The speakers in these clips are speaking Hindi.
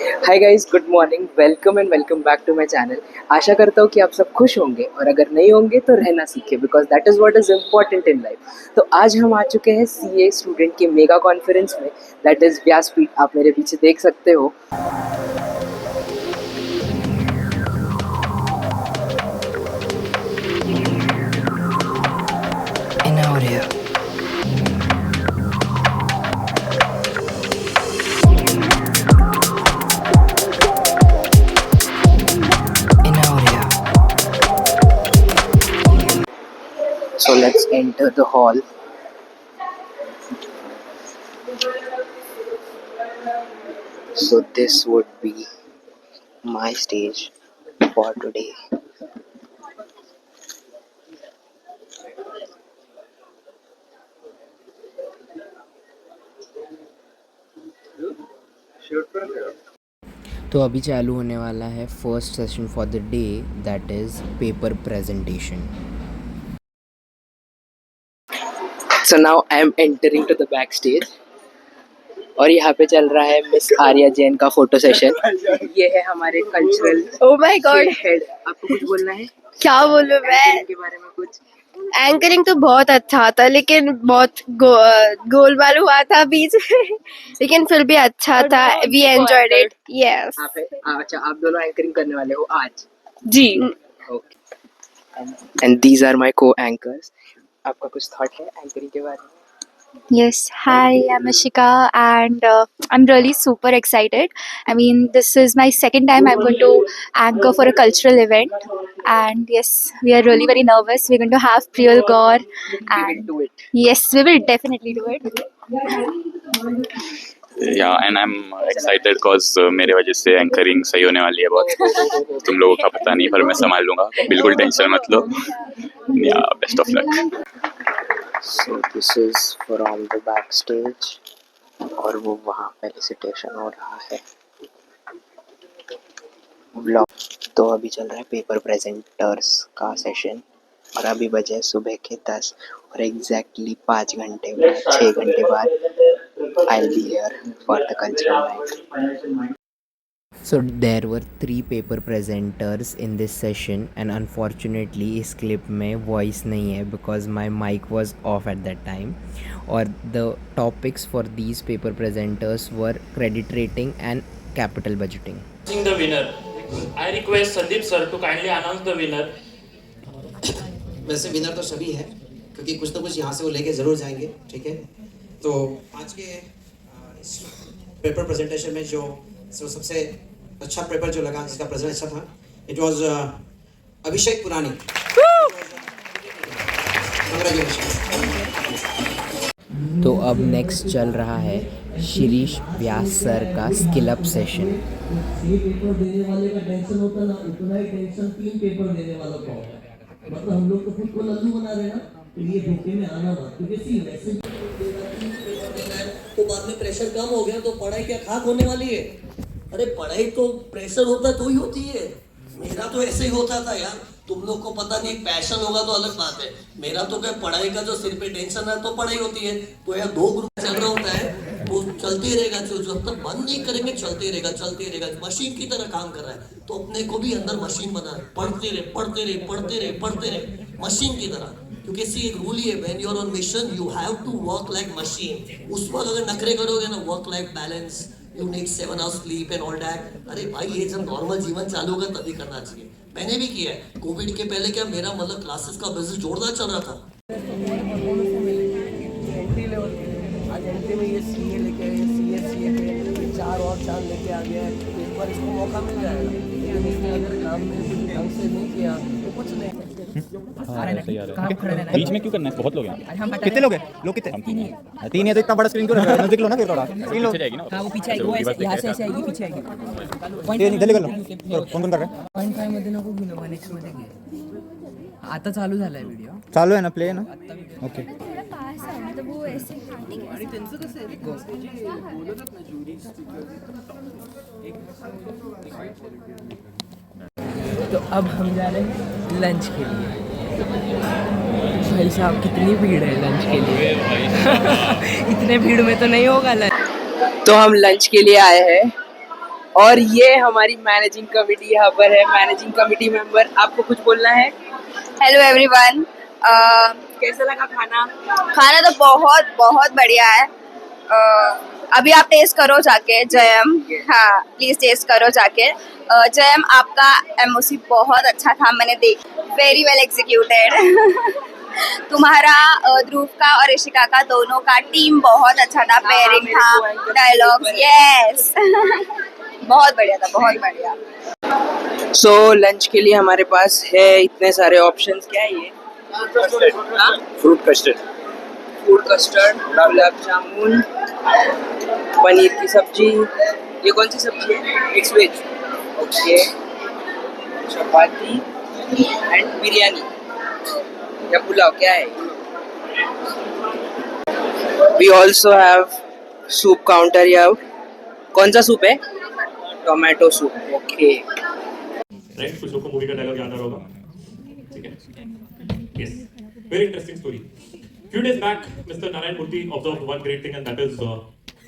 Hi guys, good morning, welcome and welcome back to my channel. आशा करता हूँ कि आप सब खुश होंगे और अगर नहीं होंगे तो रहना सीखें, because that is what is important in life. तो आज हम आ चुके हैं सीए स्टूडेंट के मेगा कॉन्फ्रेंस में, दैट इज़ व्यासपीठ। आप मेरे पीछे देख सकते हो। Inaudia. Inaudia. So let's enter the hall. So this would be my stage for today. तो अभी चालू होने वाला है first session for the day, that is paper presentation. So now I am entering to the backstage. और यहाँ पे चल रहा है मिस आर्या जैन का फोटो सेशन। ये है हमारे cultural Oh my God! Head. आपको कुछ बोलना है क्या बोलूं मैं? के बारे में? कुछ एंकरिंग तो बहुत अच्छा था, लेकिन बहुत गोलमाल हुआ था बीच में, लेकिन फिर भी अच्छा था। We enjoyed it. यस आप है, अच्छा, आप दोनों एंकरिंग करने वाले हो आज? जी। Okay. And these are my co anchors. आपका कुछ थॉट है एंकरिंग के बारे में? Yes, hi, I'm Ashika, and I'm really super excited. I mean, this is my second time I'm going to anchor for a cultural event, and yes, we are really very nervous. We're going to have Priyal Gaur, and Do it. yes, we will definitely do it. या and I am excited because मेरे वजह से एंकरिंग सही होने वाली है बहुत। तुम लोगों का पता नहीं, पर मैं संभाल लूँगा, बिल्कुल टेंशन मत लो। या best of luck. So this is from the backstage और वो वहाँ फेलिसिटेशन हो रहा है व्लॉग। तो अभी चल रहा है पेपर प्रेजेंटर्स का सेशन और अभी बजे सुबह के 10 और एग्जैक्टली 5 घंटे बाद 6 घंटे बाद I will be here for the cultural night. So there were 3 paper presenters in this session and unfortunately इस क्लिप में वॉइस नहीं है because my mic was off at that time. और the topics for these paper presenters were credit rating and capital budgeting. The winner. I request Sandeep sir to kindly announce the winner. वैसे विनर तो सभी है, क्योंकि कुछ ना कुछ यहाँ से वो लेके ज़रूर जाएंगे, ठीक है। तो आज के इस पेपर प्रेजेंटेशन में जो सबसे अच्छा पेपर जो लगा, जिसका प्रेजेंट अच्छा था, इट वाज अभिषेक पुरानी। तो अब नेक्स्ट चल रहा है शिरीष व्यास सर का स्किल अप सेशन। ये पेपर देने वाले का टेंशन होता ना, उतना ही टेंशन 3 पेपर देने वालों को होता है। मतलब हम लोग तो खुद को लल्लू बना रहे ना, तो ये धोखे में आना मत, क्योंकि सी वैसे तो बाद में प्रेशर कम हो गया तो पढ़ाई क्या खाक होने वाली है? अरे पढ़ाई तो प्रेशर होता तो ही होती है। मेरा तो ऐसे ही होता था यार, तुम लोग को पता नहीं, पैशन होगा तो अलग बात है। मेरा तो क्या, पढ़ाई का जो सिर पे टेंशन है तो पढ़ाई होती है। तो यार 2 ग्रुप चल रहा होता है, वो चलते रहेगा, जब तक बंद नहीं करेंगे चलते रहेगा, मशीन की तरह काम कर रहा है। तो अपने को भी अंदर मशीन बना है, पढ़ते रहे मशीन की तरह। क्योंकि सी एक रूल ही है, when you are on mission you have to work like machine. उस वक्त अगर नखरे करोगे ना, work life balance, you need 7 hours sleep and all that. अरे भाई, ये जब नॉर्मल जीवन चालू होगा तभी करना चाहिए। मैंने भी किया है। कोविड के पहले क्या, मेरा मतलब क्लासेस का बिजनेस जोरदार चल रहा था। आज एंट्री में ये सीए लेके आए, सीए के 4 और चांद लेके आ गया है। एक बार इसको मौका मिल जाएगा, लेकिन इसने अगर काम में ढंग से नहीं किया तो कुछ नहीं। बीच में क्यों करना है? बहुत लोग हैं। कितने लोग हैं? लोग कितने? 3 है तो इतना बड़ा स्क्रीन क्यों रख रहा है? नजदीक लो ना फिर थोड़ा। 3 लोग जाएगी ना। हां, वो पीछे आएगी, वो यहां से ऐसे आएगी, पीछे आएगी। ये जल्दी कर लो। कौन कर रहा है? 0.5 मध्ये नको घेऊ ना, 1x मध्ये घे। आता चालू झालाय व्हिडिओ, चालू है ना, प्ले है ना? ओके। तो अब हम जा रहे हैं लंच के लिए। भाई साहब, कितनी भीड़ है लंच के लिए। इतने भीड़ में तो नहीं होगा लंच। तो हम लंच के लिए आए हैं और ये हमारी मैनेजिंग कमेटी यहाँ पर है। मैनेजिंग कमेटी मेंबर, आपको कुछ बोलना है? Hello everyone. कैसा लगा खाना? खाना तो बहुत बहुत बढ़िया है। अभी आप टेस्ट करो जाके जयम। हाँ प्लीज टेस्ट करो जाके। जयम आपका एमओसी बहुत अच्छा था, मैंने देख वेरी वेल एग्जीक्यूटेड। तुम्हारा ध्रुव का और ऋषिका का दोनों का टीम बहुत अच्छा था, पेयरिंग था, डायलॉग्स यस। बहुत बढ़िया था, बहुत बढ़िया। सो लंच के लिए हमारे पास है इतने सारे ऑप्शंस। क्या है ये? Fruit custard, food custard, gulab jamun, paneer की सब्जी। ये कौन सी सब्जी है? Mix veg. Okay, chapati and biryani या पुलाव, क्या है? We also have soup counter. या कौन सा सूप है? Tomato soup. ओके। राइट, कुछ लोग को मूवी का डायलॉग याद आ रहा होगा, ठीक है? Yes, very interesting story. Few days back, Mr. Narayan Murthy observed one great thing, and that is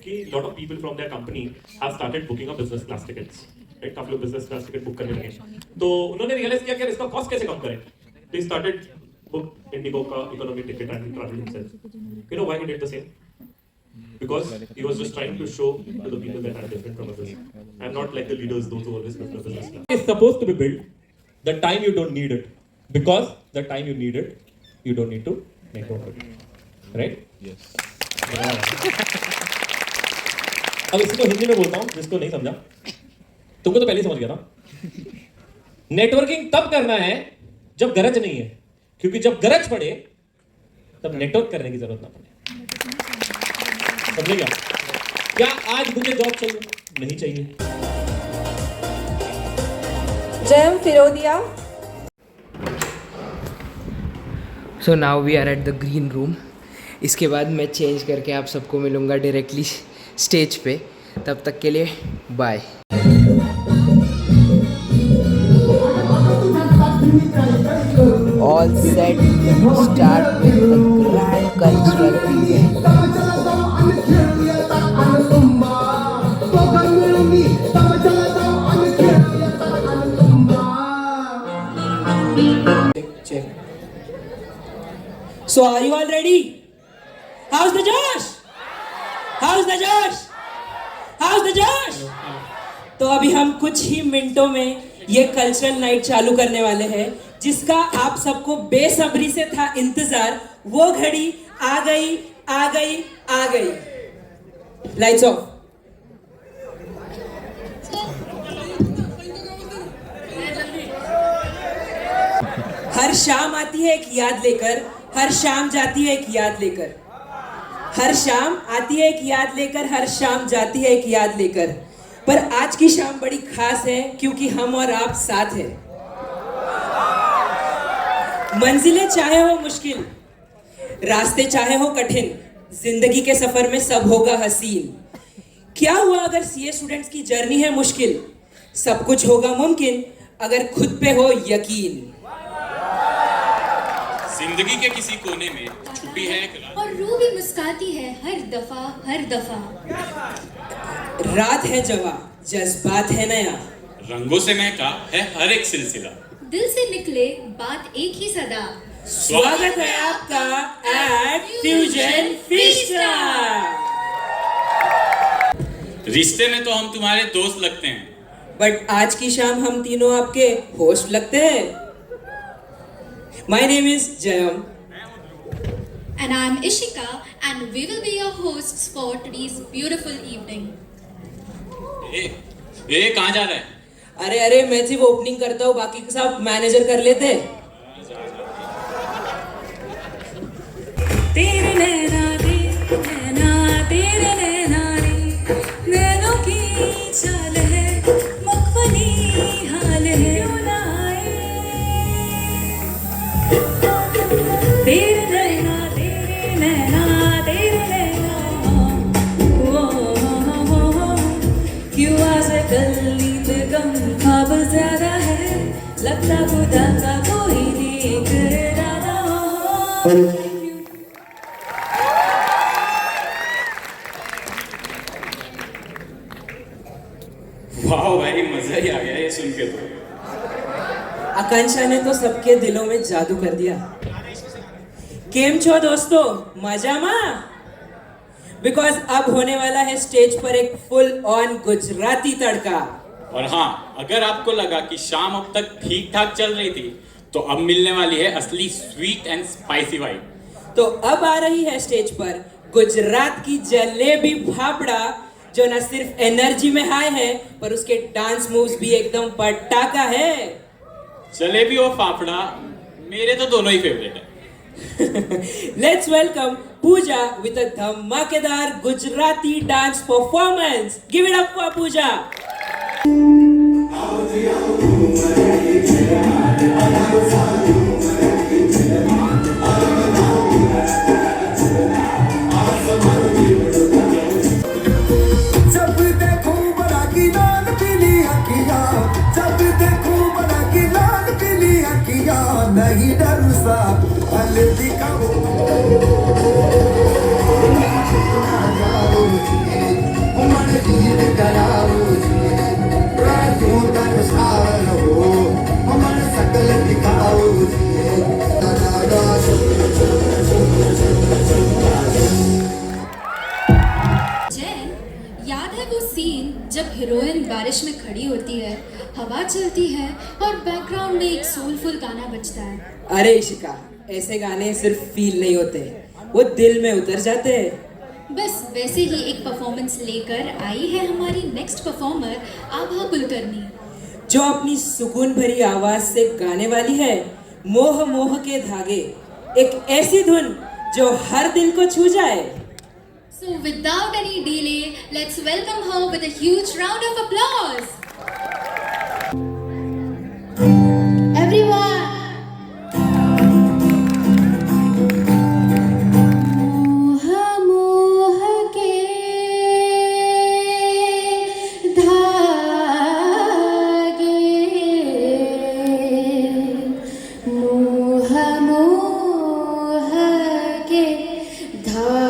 कि lot of people from their company have started booking a business class tickets. Right, काफी लोग business class ticket book करने लगे. तो उन्होंने realize किया कि इसका cost कैसे कम करें. They started book Indigo का economy ticket and travel himself. You know why he did the same? Because he was just trying to show to the people that are different from others. I'm not like the leaders, those who always prefer business class. It's supposed to be built the time you don't need it, because the time you need it, you don't need to make of it. Right? Yes. अब इसको हिंदी में बोलता हूँ जिसको नहीं समझा। तुमको तो पहले ही समझ गया था। नेटवर्किंग तब करना है जब गरज नहीं है, क्योंकि जब गरज पड़े तब नेटवर्क करने की जरूरत ना पड़े। समझे क्या आज मुझे जॉब चाहिए? नहीं चाहिए। Jayam Firodia. So now we are at the green room. इसके बाद मैं चेंज करके आप सबको मिलूँगा डायरेक्टली स्टेज पे। तब तक के लिए bye. All set, start with the grand cultural event. So are you all ready? How's the Josh? How's the Josh? How's the Josh? तो अभी हम कुछ ही मिनटों में ये कल्चरल नाइट चालू करने वाले हैं, जिसका आप सबको बेसब्री से था इंतजार। वो घड़ी आ गई, आ गई, आ गई। Lights off. हर शाम आती है एक याद लेकर, हर शाम जाती है एक याद लेकर। हर शाम आती है एक याद लेकर, हर शाम जाती है एक याद लेकर। पर आज की शाम बड़ी खास है क्योंकि हम और आप साथ हैं। मंजिलें चाहे हो मुश्किल, रास्ते चाहे हो कठिन, जिंदगी के सफर में सब होगा हसीन। क्या हुआ अगर सीए स्टूडेंट्स की जर्नी है मुश्किल? सब कुछ होगा मुमकिन अगर खुद पे हो यकीन। जिंदगी के किसी कोने में छुपी है एक रात, और रूह भी मुस्काती है हर दफा हर दफा। रात है जवा, जज्बात है नया, रंगों से महका है हर एक सिलसिला, दिल से निकले बात एक ही सदा। स्वागत है आपका एट फ्यूजन फिस्टा। रिश्ते में तो हम तुम्हारे दोस्त लगते हैं, बट आज की शाम हम तीनों आपके होस्ट लगते हैं। My name is Jayam. And I'm Ishika, and we will be your hosts for today's beautiful evening. ए कहाँ जा रहा है? अरे अरे मैं सिर्फ ओपनिंग करता हूँ, बाकी सब मैनेजर कर लेते। तेरे नैना तेरे नैना रे, नैनों की चाल है, मखमली हाल है। तेरे नैना क्यों आज कल नींद कम ख्वाब ज्यादा है, लगता खुदा का कोई नेक इरादा हो। वाह भाई, मजा ही आ गया ये सुन के तो। आकांक्षा ने तो सबके दिलों में जादू कर दिया। केम छो दोस्तों, मजा मा? बिकॉज अब होने वाला है स्टेज पर एक फुल ऑन गुजराती तड़का। और हाँ, अगर आपको लगा कि शाम अब तक ठीक ठाक चल रही थी, तो अब मिलने वाली है असली स्वीट एंड स्पाइसी वाइब। तो अब आ रही है स्टेज पर गुजरात की जलेबी फाफड़ा, जो न सिर्फ एनर्जी में हाई है पर उसके डांस मूव्स भी एकदम पटाखा है। जलेबी और फाफड़ा मेरे तो दोनों ही फेवरेट है। Let's welcome Pooja with a धमाकेदार Gujarati dance performance. Give it up for Pooja. जब देखो बड़ा की लाल पीली अखियां, जब देखो बड़ा की लाल पीली अखियां, नहीं डर सा हल दिखाओ, मन जीत कराओ, रातों तक सावन हो, मन सकल दिखाओ। जैन, याद है वो सीन जब हीरोइन बारिश में खड़ी होती है, हवा चलती है और बैकग्राउंड में एक सोलफुल गाना बजता है? अरे इशिका, ऐसे गाने सिर्फ फील नहीं होते, वो दिल में उतर जाते हैं। बस वैसे ही एक परफॉर्मेंस लेकर आई है हमारी नेक्स्ट परफॉर्मर आभा कुलकर्णी, जो अपनी सुकून भरी आवाज से गाने वाली है मोह मोह के धागे, एक ऐसी धुन जो हर दिल को छू जाए। So without any delay, let's welcome her with a huge round of applause. Everyone. मोह मोह के धागे, मोह मोह के धागे,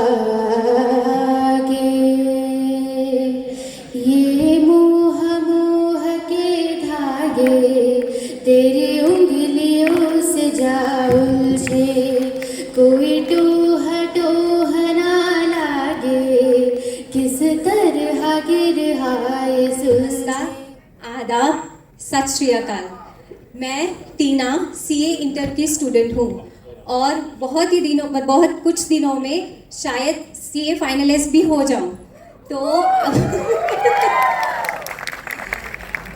ये मोह मोह के धागे तेरी उंगलियों से जा उलझे, कोई टोह टोह ना लागे, किस तरह गिर हाय सुस्ता। आदाब, सत श्री अकाल। मैं टीना सीए इंटर की स्टूडेंट हूँ और बहुत कुछ दिनों में शायद सीए फाइनलिस्ट भी हो जाऊँ।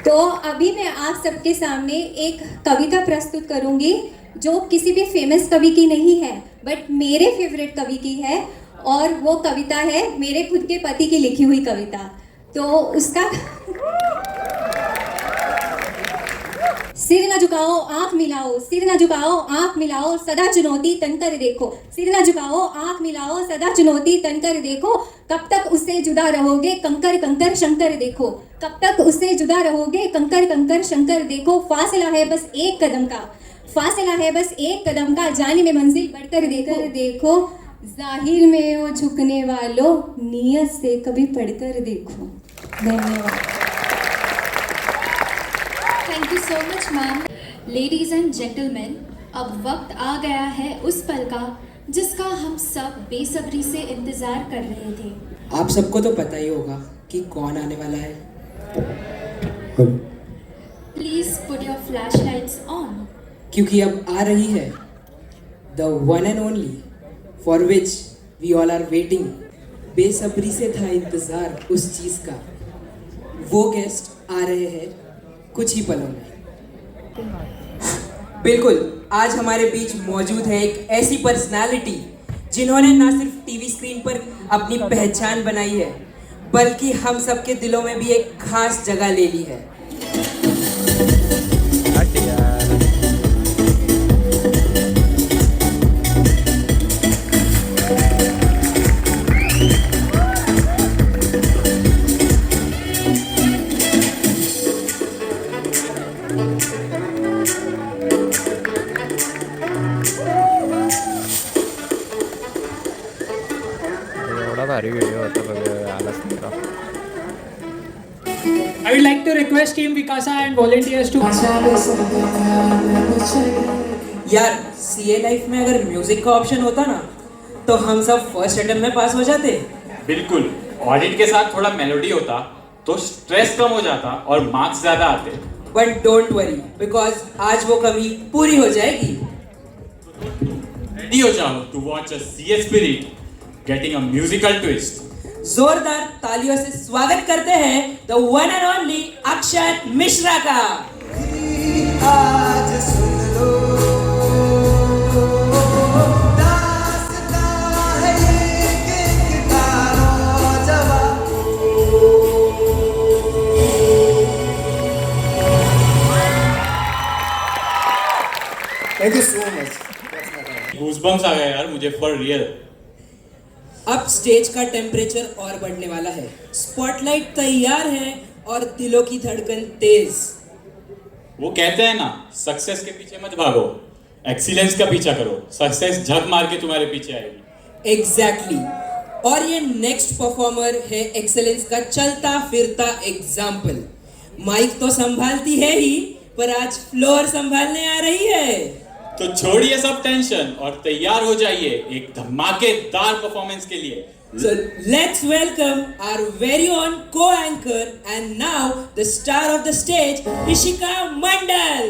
तो अभी मैं आप सबके सामने एक कविता प्रस्तुत करूँगी जो किसी भी फेमस कवि की नहीं है, बट मेरे फेवरेट कवि की है, और वो कविता है मेरे खुद के पति की लिखी हुई कविता। तो उसका सिर न झुकाओ आंख मिलाओ, सिर न झुकाओ आंख मिलाओ, सदा चुनौती तनकर देखो, सिर न झुकाओ आंख मिलाओ, सदा चुनौती तनकर देखो, कब तक उससे जुदा रहोगे कंकर कंकर शंकर देखो, कब तक उससे जुदा रहोगे कंकर कंकर शंकर देखो, फासला है बस एक कदम का, फासला है बस एक कदम का, जाने में मंजिल बढ़कर देकर देखो, जाहिर में वो झुकने वालों नियत से कभी पढ़कर देखो। धन्यवाद। Thank you so much ma'am. Ladies and gentleman, अब वक्त आ गया है उस पल का जिसका हम सब बेसब्री से इंतजार कर रहे थे। आप सबको तो पता ही होगा कि कौन आने वाला है। Please put your flash lights on, क्योंकि अब आ रही है the one and only for which we all are waiting. बेसब्री से था इंतजार उस चीज का, वो गेस्ट आ रहे हैं कुछ ही पलों में। बिल्कुल, आज हमारे बीच मौजूद है एक ऐसी पर्सनालिटी जिन्होंने ना सिर्फ टीवी स्क्रीन पर अपनी पहचान बनाई है, बल्कि हम सबके दिलों में भी एक खास जगह ले ली है। एवढा भारी व्हिडिओ होता बघ, आलाच नाही का? I would like to request Team Vikasa and volunteers to. यार CA लाइफ में अगर म्यूजिक का ऑप्शन होता ना तो हम सब फर्स्ट अटेम्प्ट में पास हो जाते। बिल्कुल, ऑडिट के साथ थोड़ा मेलोडी होता तो स्ट्रेस कम हो जाता और मार्क्स ज्यादा आते। बट डोंट वरी बिकॉज आज वो कमी पूरी हो जाएगी। रेडी हो जाओ to watch a CA spirit getting a musical twist. जोरदार तालियों से स्वागत करते हैं the one and only Akshat Mishra का। आज सुन लो दास्तां है एक नौजवान। Thank you so much. Goosebumps आ गए यार मुझे फॉर रियल। अब स्टेज का टेम्परेचर और बढ़ने वाला है, स्पॉटलाइट तैयार है और दिलों की धड़कन तेज। वो कहते हैं ना, सक्सेस के पीछे मत भागो, एक्सीलेंस का पीछा करो, सक्सेस झक मार के तुम्हारे पीछे आएगी। एग्जैक्टली और ये नेक्स्ट परफॉर्मर है एक्सेलेंस का चलता फिरता एग्जाम्पल। माइक तो संभालती है ही पर आज फ्लोर संभालने आ रही है। तो छोड़िए सब टेंशन और तैयार हो जाइए एक धमाकेदार परफॉर्मेंस के लिए। So let's welcome our very own co-anchor and now the star of the stage, Ishika Mandal.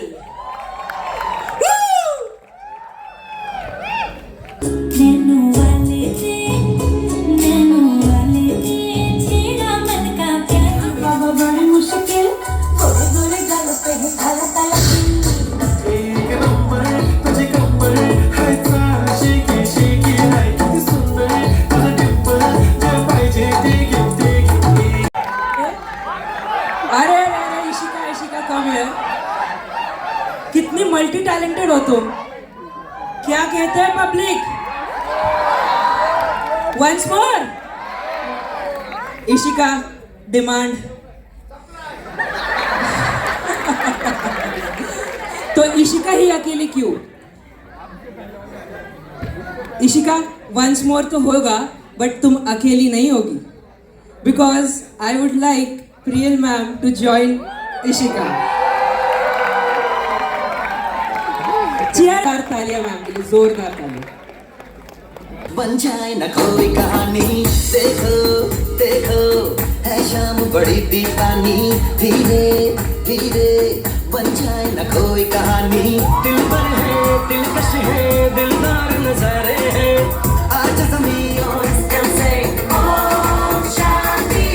अरे इशिका कम है। कितनी मल्टी टैलेंटेड हो तुम। क्या कहते हैं public? Once more Ishika demand. तो इशिका ही अकेली क्यों? इशिका वंस मोर तो होगा बट तुम अकेली नहीं होगी because I would like Priyal ma'am to join Ishika. जोरदार तालियां मैम के लिए, जोरदार तालियां। बन जाए न कोई कहानी, देखो देखो है शाम बड़ी दीवानी। धीरे धीरे बन जाए न कोई कहानी। दिल पर है दिलकश है दिलदार नजारे हैं। आज ज़मीं और आसमान से ओम शांति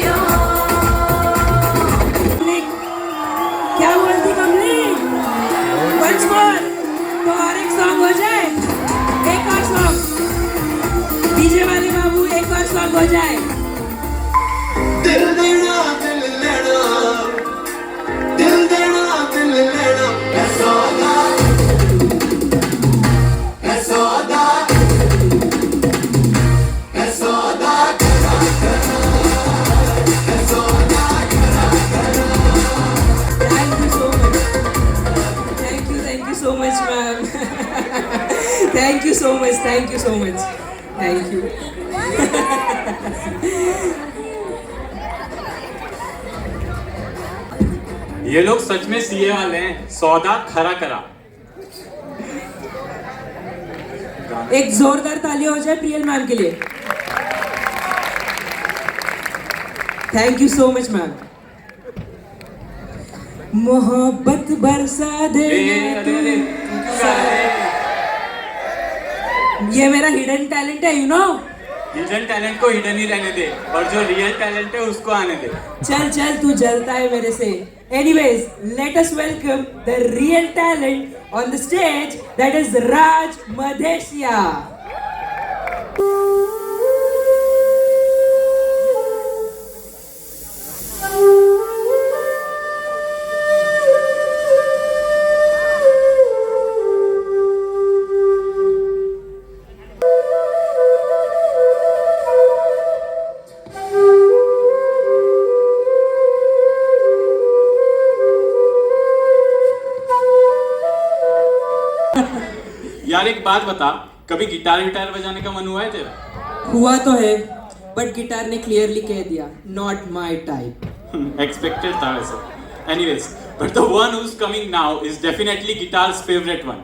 क्या बोलती कमली? वंस मोर तो और एक सॉन्ग हो जाए। एक और सॉन्ग डीजे वाले बाबू, एक और सॉन्ग हो जाए। दिल देना दिल लेना, दिल देना दिल लेना है सौदा, है सौदा, है सौदा करा करा, है सौदा करा करा। Thank you so much ma'am. Thank you so much. Thank you. ये लोग सच में CA वाले हैं, सौदा खरा करा। एक जोरदार ताली हो जाए प्रियल मैम के लिए। Thank you so much ma'am. मोहब्बत बरसा दे तू। ये मेरा हिडन टैलेंट है, यू नो। हिडन टैलेंट को हिडन ही रहने दे और जो रियल टैलेंट है उसको आने दे। चल तू जलता है मेरे से। Anyways, let us welcome the real talent on the stage, that is Raj Madheshiya. यार एक बात बता, कभी गिटार बजाने का मन हुआ है तेरा? हुआ तो है बट गिटार ने क्लियरली कह दिया नॉट माई टाइप। एक्सपेक्टेड था वैसे। Anyways, but the one who's coming now is definitely guitar's favorite one.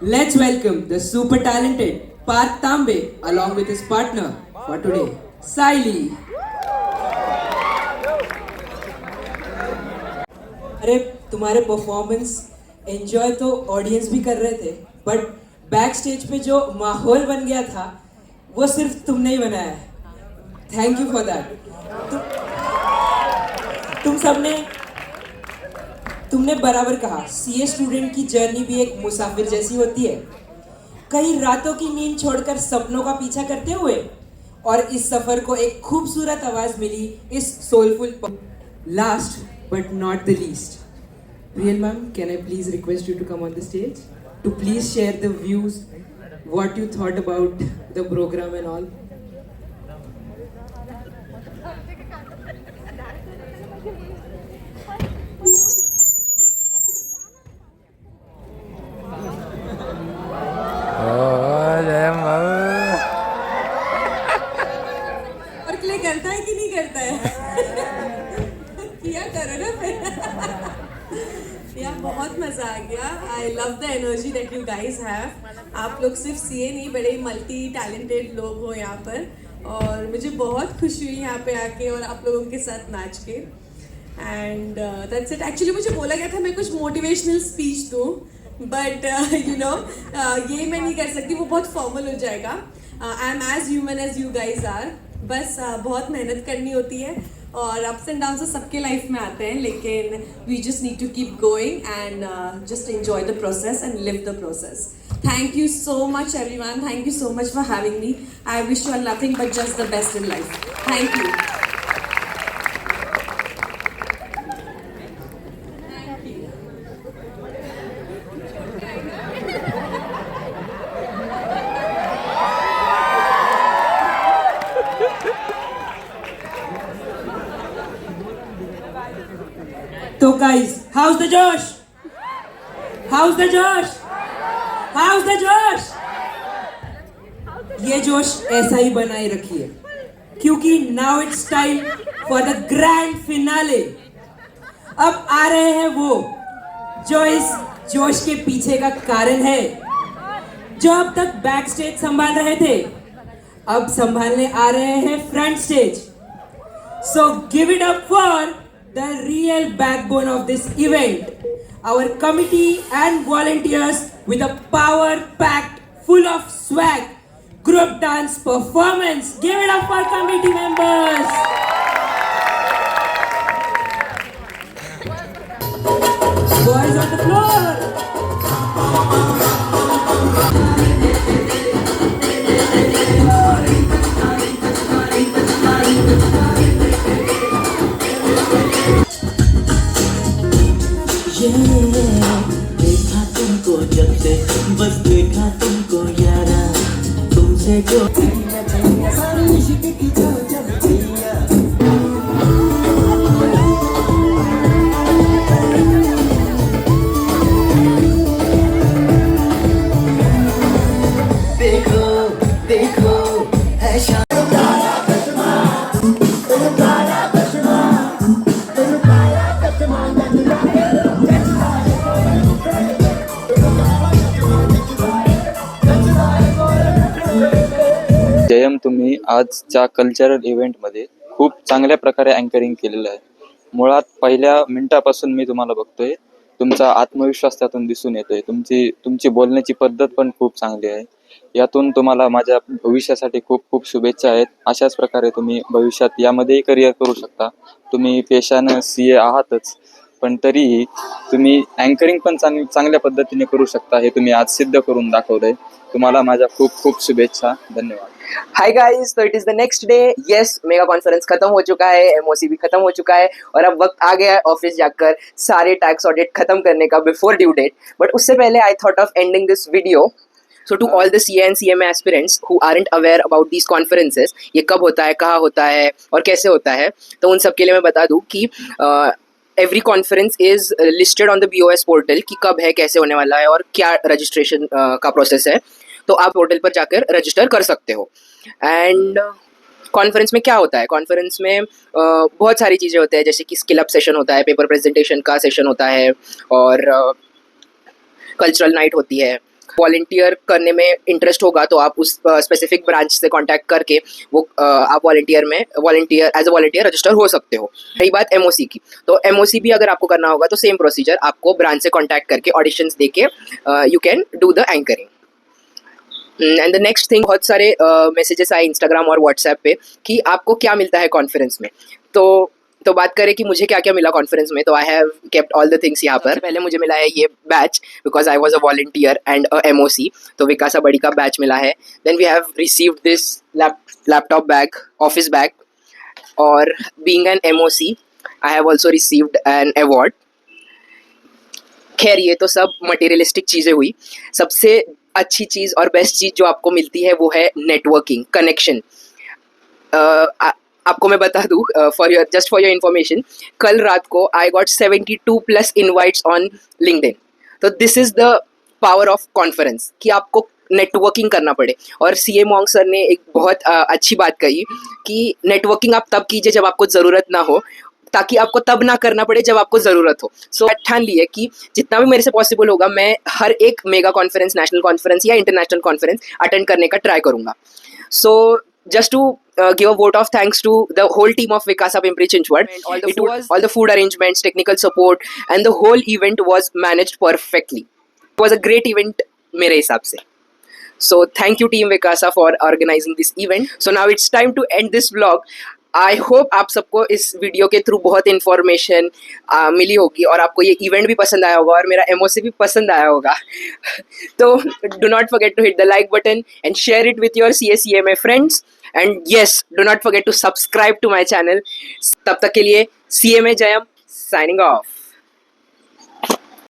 Let's welcome the super talented Parth Tambe along with his partner for today, Saili. अरे तुम्हारे परफॉर्मेंस एंजॉय तो ऑडियंस भी कर रहे थे, बट बैक स्टेज पे जो माहौल बन गया था वो सिर्फ तुमने ही बनाया है. Thank you for that. तुम सबने तुमने बराबर कहा, सीए स्टूडेंट की जर्नी भी एक मुसाफिर जैसी होती है. कई रातों की नींद छोड़कर सपनों का पीछा करते हुए, और इस सफर को एक खूबसूरत आवाज मिली इस soulful. Last but not the least, Real ma'am, can I please request you to come on the stage to please share the views, what you thought about the program and all. और प्ले करता है कि नहीं करता है? किया करो ना फिर. यार बहुत मज़ा आ गया. I love the energy that you guys have. आप लोग सिर्फ सीए नहीं, बड़े मल्टी टैलेंटेड लोग हो यहाँ पर, और मुझे बहुत खुशी हुई यहाँ पे आके और आप लोगों के साथ नाच के. And that's it. एक्चुअली मुझे बोला गया था मैं कुछ मोटिवेशनल स्पीच दूँ, बट यू नो ये मैं नहीं कर सकती, वो बहुत फॉर्मल हो जाएगा. I am as human as you guys are. बस बहुत मेहनत करनी होती है, और अप्स एंड डाउन्स तो सबके लाइफ में आते हैं, लेकिन we just need to keep going and just enjoy the process and live the process. Thank you so much everyone. Thank you so much for having me. I wish you all nothing but just the best in life. Thank you. तो guys, how's the Josh? How's the Josh? How's the Josh? ये जोश ऐसा ही बनाए रखिए, क्योंकि now it's time for the grand finale. अब आ रहे हैं वो जो इस जोश के पीछे का कारण है, जो अब तक बैक स्टेज संभाल रहे थे, अब संभालने आ रहे हैं front stage. So give it up for the real backbone of this event, our committee and volunteers with a power-packed, full of swag, group dance performance. Give it up for committee members. Boys on the floor. देखा तुमको जब से, बस देखा तुमको यारा, तुमसे जो सारी इश्क की जब देखो देखो है जयम, तुम्ही आजच्या कल्चरल इव्हेंटमध्ये खूप चांगल्या प्रकारे अँकरिंग केलेलं आहे. मुळात पहिल्या मिनिटापासून मी तुम्हाला बघतोय, तुमचा आत्मविश्वास त्यातून दिसून येतोय. तुमची बोलण्याची पद्धत पण खूप चांगली आहे. यातून तुम्हाला माझ्या भविष्यासाठी खूप खूप शुभेच्छा आहेत. अशाच प्रकारे तुम्ही भविष्यात यामध्येही करिअर करू शकता. तुम्ही पेशानं सीए आहातच, पण तरीही तुम्ही अँकरिंग पण चांगल्या पद्धतीने करू शकता. हे तुम्ही आज सिद्ध करून दाखवलंय. तुम्हाला माझ्या खूप खूप शुभेच्छा. धन्यवाद. हाय गाइस, तो it is the next day. Yes, mega conference खत्म हो चुका है, एमओसी भी खत्म हो चुका है, और अब वक्त आ गया है ऑफिस जाकर सारे टैक्स ऑडिट खत्म करने का बिफोर ड्यू डेट. बट उससे पहले I thought of ending this video. So to all the CA and CMA aspirants who aren't aware about these conferences, ये कब होता है, कहाँ होता है और कैसे होता है, तो उन सब के लिए मैं बता दूँ कि every conference is listed on the BOS portal कि कब है, कैसे होने वाला है और क्या रजिस्ट्रेशन का प्रोसेस है. तो आप पोर्टल पर जाकर रजिस्टर कर सकते हो. एंड कॉन्फ्रेंस में क्या होता है, कॉन्फ्रेंस में बहुत सारी चीज़ें होते हैं, जैसे कि स्किल अप सेशन होता है, पेपर प्रेजेंटेशन का सेशन होता है, और कल्चरल नाइट होती है। वॉलंटियर करने में इंटरेस्ट होगा तो आप उस स्पेसिफिक ब्रांच से कांटेक्ट करके वो आप volunteer as a volunteer register हो सकते हो। रही बात एमओसी की, तो एमओसी भी अगर आपको करना होगा तो सेम प्रोसीजर, आपको ब्रांच से कांटेक्ट करके ऑडिशंस देके you can do the anchoring. And the next thing, बहुत सारे मैसेजेस आए इंस्टाग्राम और व्हाट्सएप पे कि आपको क्या मिलता है कॉन्फ्रेंस में। तो बात करें कि मुझे क्या क्या मिला कॉन्फ्रेंस में, तो I have kept all the things यहाँ पर। पहले मुझे मिला है ये badge, because I was a volunteer and a MOC, तो विकासा बड़ी का बैच मिला है। Then we have received this laptop bag, office bag, और being an MOC I have also received an award. खैर ये तो सब मटेरियलिस्टिक चीज़ें हुई। सबसे अच्छी चीज़ और बेस्ट चीज़ जो आपको मिलती है वो है नेटवर्किंग, कनेक्शन। आपको मैं बता दूँ, जस्ट फॉर योर इन्फॉर्मेशन, कल रात को I got 72+ invites on LinkedIn. तो this is the power of conference, कि आपको नेटवर्किंग करना पड़े। और सीए मॉन्ग सर ने एक बहुत अच्छी बात कही कि नेटवर्किंग आप तब कीजिए जब आपको ज़रूरत ना हो, ताकि आपको तब ना करना पड़े जब आपको ज़रूरत हो। सो ठान लिए कि जितना भी मेरे से पॉसिबल होगा मैं हर एक मेगा कॉन्फ्रेंस, नेशनल कॉन्फ्रेंस या इंटरनेशनल कॉन्फ्रेंस अटेंड करने का ट्राई करूँगा। सो just to give a vote of thanks to the whole team of Vikasa Pimpri Chinchwad. All the food arrangements, technical support, and the whole event was managed perfectly. It was a great event मेरे हिसाब से. So thank you team Vikasa for organizing this event. So now it's time to end this vlog. I hope आप सबको इस वीडियो के थ्रू बहुत इन्फॉर्मेशन मिली होगी और आपको ये इवेंट भी पसंद आया होगा और मेरा एमओसी भी पसंद आया होगा। तो do not forget to hit the like button and share it with your CA friends, and yes, do not forget to subscribe to my channel. तब तक के लिए CA में जयम, साइनिंग ऑफ।